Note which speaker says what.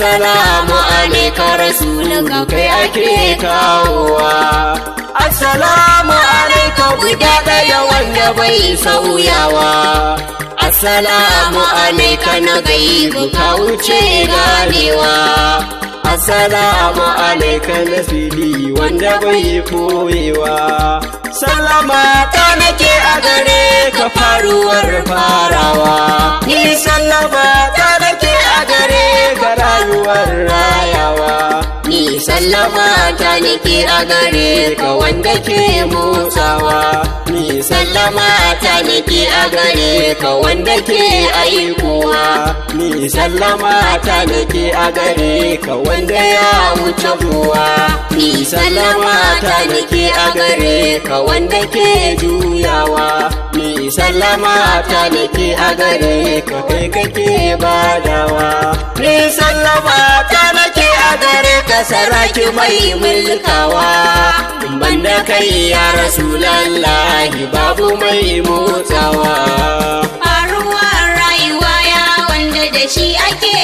Speaker 1: Assalamu alaika rasulu kai ake kawowa. Assalamu alaika guda ɗaya wanda bai sauyawa. Assalamu alaika na gaibu ka wuce ganewa. Assalamu alaika na fili wanda bai koyewa. Sallama ta nake a gare ka faruwar farawa. Ni sallama ta nake a gare ka rayuwar rayawa. Ni sallama ta nake a gare ka wanda ke motsawa. Ni sallama ta nake a gare ka wanda ke aikowa. Ni sallama ta nake a gare ka wanda ya wuce ruwa. Ni sallama ta nake a gare ka wanda ke juyawa. Ni sallama ta nake a gare ka kai kake badawa. Ni sallama ta nake a gare ka saraki mai mulkawa. Banda kai ya rasulallahi babu mai motsawa.
Speaker 2: Faruwar rayuwa ya wanda da shi ake